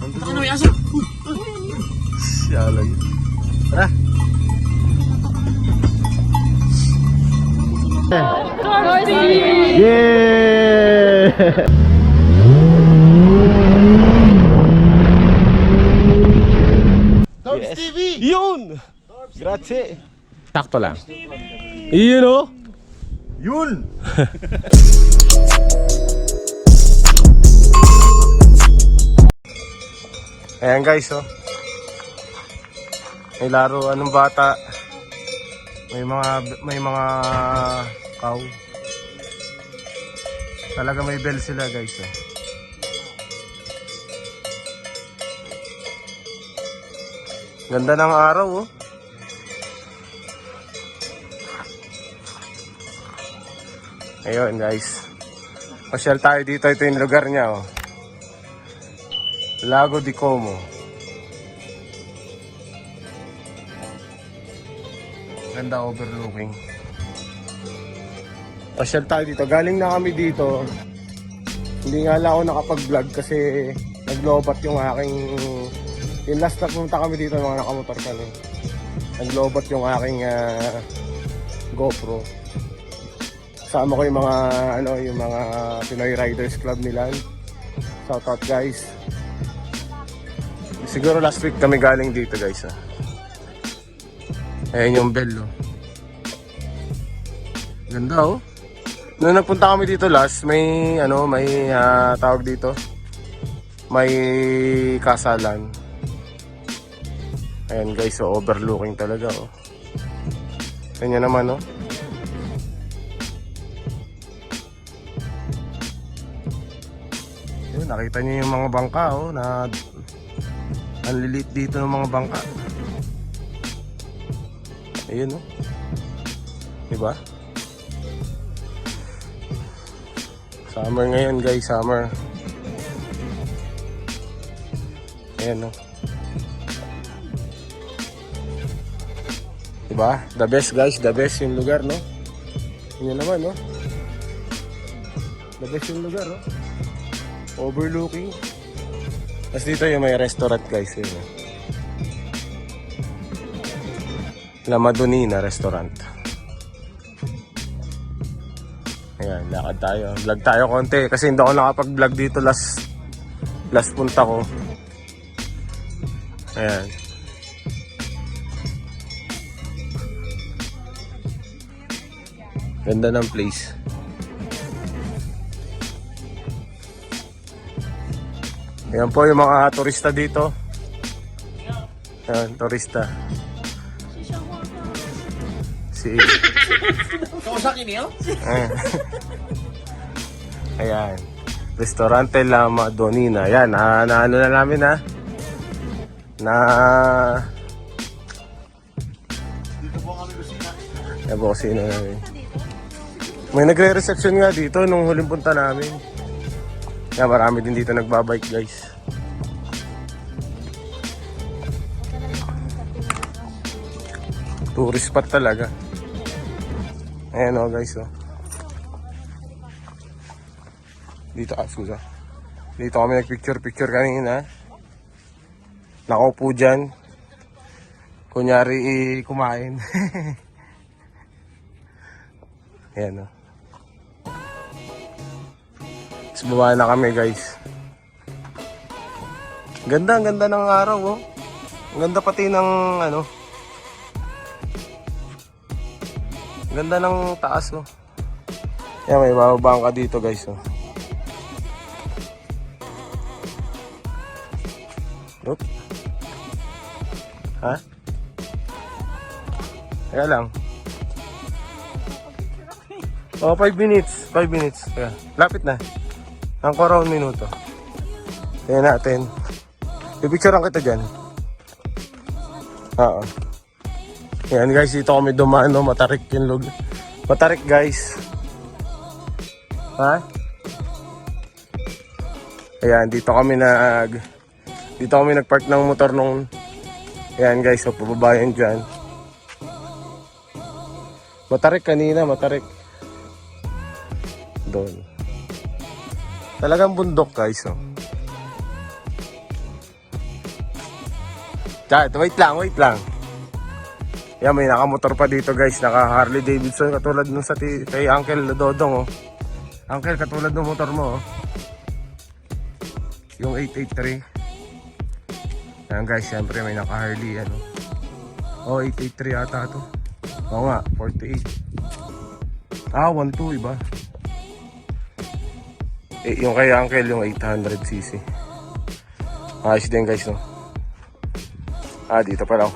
Ano may aso? Siyalan. Tara. Yeah! Torbs TV! Yun! Grazie! Sakto lang. Yun o! Yun! Ayan guys, oh. May laruan ng bata. May mga cow. Talaga may bell sila guys, oh. Ganda ng araw, oh. Ayun guys. Pasyal tayo dito, ito yung lugar niya, oh. Lago di Como. Ganda, overlooking. Pasyal tayo dito. Galing na kami dito. Hindi nga lang ako nakapag-vlog kasi naglobat yung aking... Yung last na pumunta kami dito, mga nakamotor kami. Naglobat yung aking GoPro. Kasama ko yung mga yung mga Pinoy Riders Club nila. Shout out guys. Siguro last week kami galing dito guys, ah. Ayan yung bell, oh. Ganda, oh. Nung nagpunta kami dito last, may tawag dito. May kasalan. Ayan guys, so overlooking talaga, oh. Kanya naman, oh. Ayun, nakita niyo yung mga bangka, oh, na ang lilit dito ng mga bangka. Ayun, oh. Diba? Summer ngayon guys, summer. Ayan, oh. Diba? The best guys, the best yung lugar, no? Yun naman, no? The best yung lugar, no? Overlooking. Tapos dito yung may restaurant guys, yun, no? La Madonina Restaurant. Ayan, lakad tayo. Vlog tayo konti kasi hindi ako nakapag-vlog dito last punta ko. Ayan. Ganda ng place. Ayan po yung mga turista dito. Ayan, turista. Kausaki niyo? Ayan. Restaurante La Madonina. Ayan, na ano na namin, ha? Dito po kami kusina. Ayan po kusina namin. May nagre-reception nga dito nung huling punta namin. Ayan, marami din dito nagbabike, guys. Tourist spot talaga. Ayan, oh guys, oh. Dito, susa. Dito kami nagpicture kanina. Nakaupo dyan. Kunyari kumain. Ayan, oh. Tapos baba na kami guys. Ganda, ang ganda ng araw, oh. Ang ganda pati ng ganda ng taas, oh. Yan, may bababang ka dito guys, oh. Oop. Ha? Kaya lang. Oh, 5 minutes. 5 minutes. Kaya, lapit na. Ang around minuto. Kaya natin. Pipicturean kita dyan. Oo. Ayan guys, dito kami dumaan, no? Matarik yung log. Matarik guys. Ha? Ayan, dito kami nagpark ng motor nung... Ayan guys, so pababa yun dyan. Matarik kanina, matarik. Doon. Talagang bundok guys, oh. Chat, wait lang. Yan, may nakamotor pa dito guys, naka Harley Davidson katulad nung sa kay Uncle Dodong oh. Uncle, katulad ng motor mo oh. Yung 883. Yan guys, syempre may naka Harley ano. Oh, 883 ata to. Oo nga, 48. 12 iba. Yung kay Uncle, yung 800cc. Ayos din guys, no? Dito pa lang.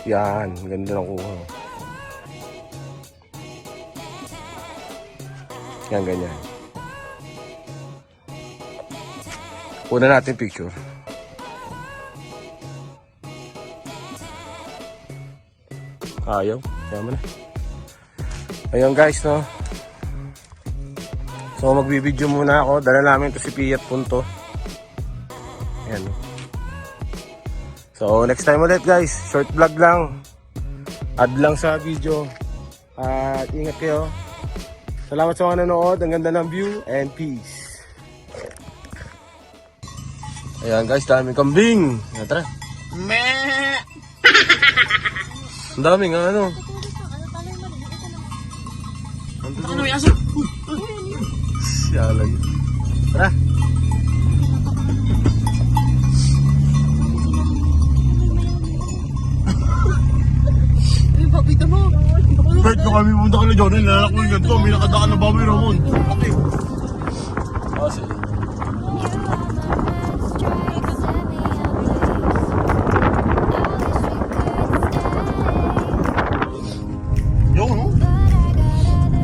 Yan, ganda ng kuha. Yan, ganyan. Una natin picture. Ayaw, kaya mo na. Ayun guys, no? So magbibideo muna ako. Dala namin to si Fiat Punto. Ayan. So next time ulit guys. Short vlog lang. Add lang sa video. At ingat kayo. Salamat sa mga nanood. Ang ganda ng view. And peace. Ayan guys. Daming kambing. Ayan, tara. Meh! Ang daming ano. Ano yung aso? Siyalan. Tara. Papita mo. Kahit nung kami pumunta ka na dyan, nilalak mo yung ganito. May nakadaan na baboy Ramon. Okay. Sige. Yun, no?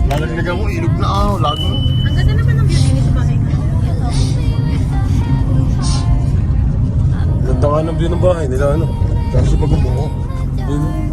Lalaglagan mo, ilog na lago. Ang ganda naman ng view din sa bahay. Ganda nga ng view ng bahay nila ano. Tapos sa pagbubuko. Yun.